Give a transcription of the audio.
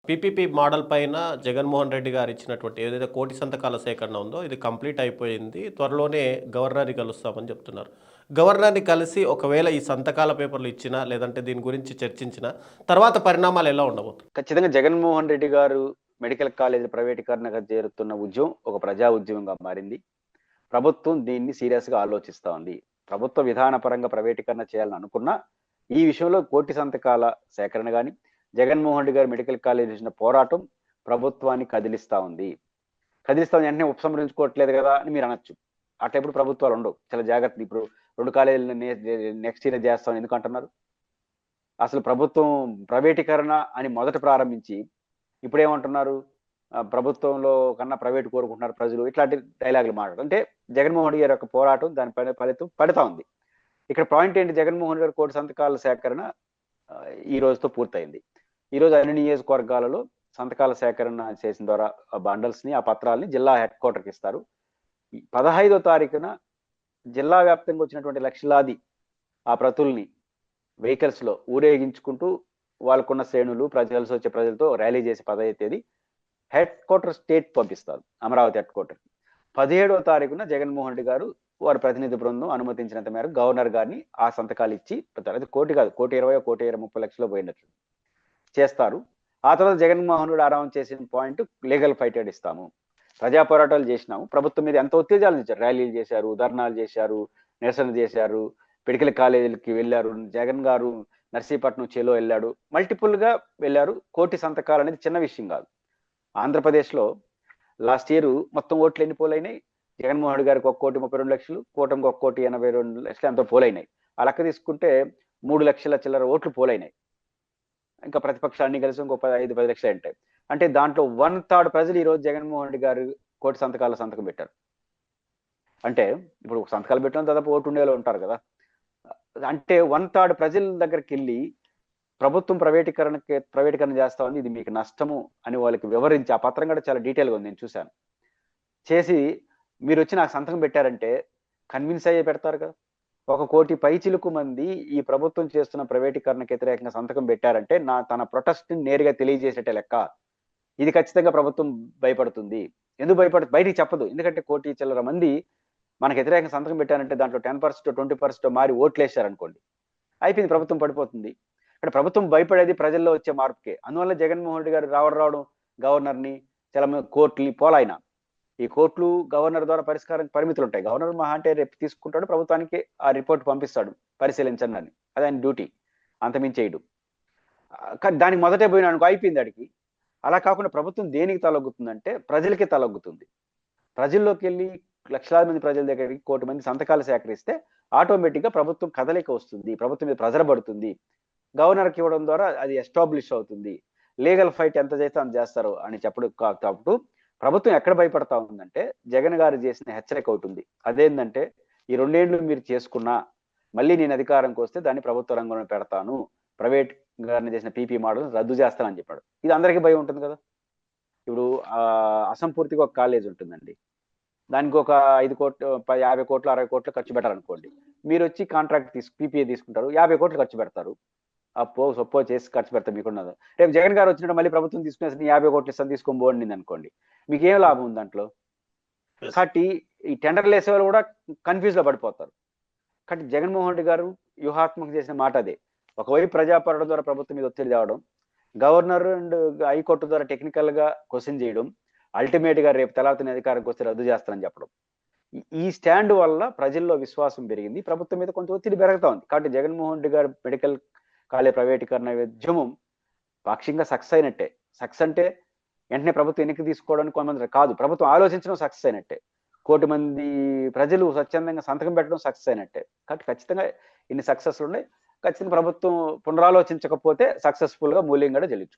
PPP model పైన జగన్మోహన్ రెడ్డి గారు ఇచ్చినటువంటి ఏదైతే కోటి సంతకాల సేకరణ ఉందో ఇది కంప్లీట్ అయిపోయింది. త్వరలోనే గవర్నర్‌ని కలుస్తామని చెప్తున్నారు. గవర్నర్‌ని కలిసి ఒకవేళ ఈ సంతకాల పేపర్‌లు ఇచ్చినా, లేదంటే దీని గురించి చర్చించినా తర్వాత పరిణామాలు ఎలా ఉండబోతున్నాయి? ఖచ్చితంగా జగన్మోహన్ రెడ్డి గారు మెడికల్ కాలేజీ ప్రైవేటీకరణగా చేరుతున్న ఉద్యమం ఒక ప్రజా ఉద్యమంగా మారింది. ప్రభుత్వం దీన్ని సీరియస్‌గా ఆలోచిస్తా ఉంది. ప్రభుత్వ విధానపరంగా ప్రైవేటీకరణ చేయాలని అనుకున్నా, ఈ విషయంలో కోటి సంతకాల సేకరణ గాని, జగన్మోహన్ రెడ్డి గారు మెడికల్ కాలేజీ చేసిన పోరాటం ప్రభుత్వాన్ని కదిలిస్తా ఉంది. కదిలిస్తా వెంటనే ఉపసంహరించుకోవట్లేదు కదా అని మీరు అనొచ్చు. అట్లా ప్రభుత్వాలు ఉండవు. చాలా జాగ్రత్తలు ఇప్పుడు 2 కాలేజీలు నెక్స్ట్ ఇయర్ చేస్తాం ఎందుకు అంటున్నారు? అసలు ప్రభుత్వం ప్రైవేటీకరణ అని మొదట ప్రారంభించి ఇప్పుడేమంటున్నారు? ప్రభుత్వంలో కన్నా ప్రైవేట్ కోరుకుంటున్నారు ప్రజలు. ఇట్లాంటి డైలాగులు మాట్లాడడం. అంటే జగన్మోహన్ రెడ్డి గారి యొక్క పోరాటం దాని ఫలితం పడతా ఉంది. ఇక్కడ పాయింట్ ఏంటి జగన్మోహన్ గారి కోటి సంతకాల సేకరణ ఈ రోజుతో పూర్తయింది. ఈరోజు అన్ని నియోజకవర్గాలలో సంతకాల సేకరణ చేసిన ద్వారా ఆ పత్రాలని జిల్లా హెడ్ క్వార్టర్కి ఇస్తారు. 15వ తారీఖున జిల్లా వ్యాప్తంగా వచ్చినటువంటి లక్షలాది ఆ ప్రతుల్ని వెహికల్స్ లో ఊరేగించుకుంటూ వాళ్ళకున్న శ్రేణులు ప్రజలతో వచ్చే ప్రజలతో ర్యాలీ చేసి 15వ తేదీ హెడ్ క్వార్టర్ స్టేట్ పంపిస్తారు, అమరావతి హెడ్ క్వార్టర్. 17వ తారీఖున జగన్మోహన్ రెడ్డి గారు వారి ప్రతినిధి బృందం అనుమతించినంత మేరకు గవర్నర్ గారిని ఆ సంతకాలు ఇచ్చి అది కోటి కాదు, 1,20,00,000 1,30,00,000 పోయినట్లు చేస్తారు. ఆ తర్వాత జగన్మోహన్ రెడ్డి ఆరామం చేసిన పాయింట్ లీగల్ ఫైట్ ఇస్తాము, ప్రజా పోరాటాలు చేసినాము, ప్రభుత్వం మీద ఎంత ఉత్తేజాలు ఇచ్చారు, ర్యాలీలు చేశారు, ధర్నాలు చేశారు, నిరసన చేశారు, మెడికల్ కాలేజీలకి వెళ్ళారు, జగన్ గారు నర్సీపట్నం చేలో వెళ్ళాడు, మల్టిపుల్ గా వెళ్ళారు. కోటి సంతకాలు అనేది చిన్న విషయం కాదు. ఆంధ్రప్రదేశ్లో లాస్ట్ ఇయర్ మొత్తం ఓట్లు ఎన్ని పోలైనాయి? జగన్మోహన్ రెడ్డి గారికి 1,32,00,000, కూటమికి 1,82,00,000 ఎంతో పోలైనాయి. ఆ లెక్క తీసుకుంటే 3 లక్షల చిల్లర ఓట్లు పోలైనాయి. ఇంకా ప్రతిపక్షాన్ని కలిసి ఇంకో 5-10 లక్షలు ఉంటాయి. అంటే దాంట్లో 1/3 ప్రజలు ఈ రోజు జగన్మోహన్ రెడ్డి గారు కోటి సంతకాల సంతకం పెట్టారు. అంటే ఇప్పుడు సంతకాలు పెట్టడం దాదాపు ఓటు ఉండేలో ఉంటారు కదా. అంటే 1/3 ప్రజల దగ్గరికి వెళ్ళి ప్రభుత్వం ప్రైవేటీకరణ చేస్తా ఉంది, ఇది మీకు నష్టము అని వాళ్ళకి వివరించి, ఆ పత్రం కూడా చాలా డీటెయిల్గా ఉంది, నేను చూశాను. చేసి మీరు వచ్చి నాకు సంతకం పెట్టారంటే కన్విన్స్ అయ్యే పెడతారు కదా. 1 కోటి పైచిలుకు మంది ఈ ప్రభుత్వం చేస్తున్న ప్రైవేటీకరణకు వ్యతిరేకంగా సంతకం పెట్టారంటే తన ప్రొటెస్ట్ నేరుగా తెలియజేసేట లెక్క. ఇది ఖచ్చితంగా ప్రభుత్వం భయపడుతుంది. ఎందుకు బయటికి చెప్పదు, ఎందుకంటే 1 కోటి చిల్లర మంది మనకు వ్యతిరేకంగా సంతకం పెట్టారంటే దాంట్లో 10% 20% మారి ఓట్లేశారనుకోండి, అయిపోయింది, ప్రభుత్వం పడిపోతుంది. ఇక్కడ ప్రభుత్వం భయపడేది ప్రజల్లో వచ్చే మార్పుకే. అందువల్ల జగన్మోహన్ రెడ్డి గారు రావడం గవర్నర్ని చాలా కోర్టుని పోలాయన. ఈ కోర్టులు గవర్నర్ ద్వారా పరిష్కారానికి పరిమితులు ఉంటాయి. గవర్నర్ మహా అంటే రేపు తీసుకుంటాడు, ప్రభుత్వానికి ఆ రిపోర్ట్ పంపిస్తాడు, పరిశీలించండి అని. అది ఆయన డ్యూటీ, అంతమించేయడు. కానీ దానికి మొదటే పోయిన అనుకో అయిపోయింది అడిగి. అలా కాకుండా ప్రభుత్వం దేనికి తలొగ్గుతుందంటే ప్రజలకే తలొగ్గుతుంది. ప్రజల్లోకి వెళ్ళి లక్షలాది మంది ప్రజల దగ్గరికి 1 కోటి మంది సంతకాలు సేకరిస్తే ఆటోమేటిక్గా ప్రభుత్వం కదలిక వస్తుంది, ప్రభుత్వం మీద ప్రెజర్ పడుతుంది. గవర్నర్కి ఇవ్వడం ద్వారా అది ఎస్టాబ్లిష్ అవుతుంది. లీగల్ ఫైట్ ఎంత చేస్తే అంత చేస్తారు అని చెప్పడం కాబట్టి ప్రభుత్వం ఎక్కడ భయపడతా ఉందంటే జగన్ గారు చేసిన హెచ్చరిక ఒకటి ఉంది. అదేంటంటే ఈ 2 ఏళ్ళు మీరు చేసుకున్నా మళ్ళీ నేను అధికారంకి వస్తే దాన్ని ప్రభుత్వ రంగంలో పెడతాను, ప్రైవేట్ గారిని చేసిన పీపీ మోడల్ రద్దు చేస్తానని చెప్పాడు. ఇది అందరికీ భయం ఉంటుంది కదా. ఇప్పుడు అసంపూర్తిగా ఒక కాలేజ్ ఉంటుందండి, దానికి ఒక 5 కోట్లు 50 కోట్లు 60 కోట్లు ఖర్చు పెట్టారనుకోండి. మీరు వచ్చి కాంట్రాక్ట్ పీపీఏ తీసుకుంటారు, 50 కోట్లు ఖర్చు పెడతారు, అప్పో సొప్పో చేసి ఖర్చు పెడతారు, మీకున్నది. రేపు జగన్ గారు వచ్చినట్టు మళ్ళీ ప్రభుత్వం తీసుకునేసి 50 కోట్లు ఇస్తాను తీసుకొని పోండి అనుకోండి, మీకు ఏం లాభం ఉంది దాంట్లో? కాబట్టి ఈ టెండర్లు వేసే వాళ్ళు కూడా కన్ఫ్యూజ్ లో పడిపోతారు. కాబట్టి జగన్మోహన్ రెడ్డి గారు వ్యూహాత్మక చేసిన మాట అదే. ఒకవైపు ప్రజాపోరాటం ద్వారా ప్రభుత్వం మీద ఒత్తిడి తేవడం, గవర్నర్ అండ్ హైకోర్టు ద్వారా టెక్నికల్ గా క్వశ్చన్ చేయడం, అల్టిమేట్ గా రేపు తెలాతని అధికారంకి వస్తే రద్దు చేస్తానని చెప్పడం. ఈ స్టాండ్ వల్ల ప్రజల్లో విశ్వాసం పెరిగింది, ప్రభుత్వం మీద కొంచెం ఒత్తిడి పెరుగుతా ఉంది. కాబట్టి జగన్మోహన్ రెడ్డి గారు మెడికల్ కాలేజ్ ప్రైవేటీకరణ ఉద్యమం పాక్షికంగా సక్సెస్ అయినట్టే. సక్సెస్ అంటే వెంటనే ప్రభుత్వం వెనక్కి తీసుకోవడానికి కొంతమంది కాదు, ప్రభుత్వం ఆలోచించడం సక్సెస్ అయినట్టే. 1 కోటి మంది ప్రజలు స్వచ్ఛందంగా సంతకం పెట్టడం సక్సెస్ అయినట్టే. కాబట్టి ఖచ్చితంగా ఇన్ని సక్సెస్లు ఉన్నాయి. ఖచ్చితంగా ప్రభుత్వం పునరాలోచించకపోతే సక్సెస్ఫుల్ గా మూల్యం కూడా చెల్లించుకుంటుంది.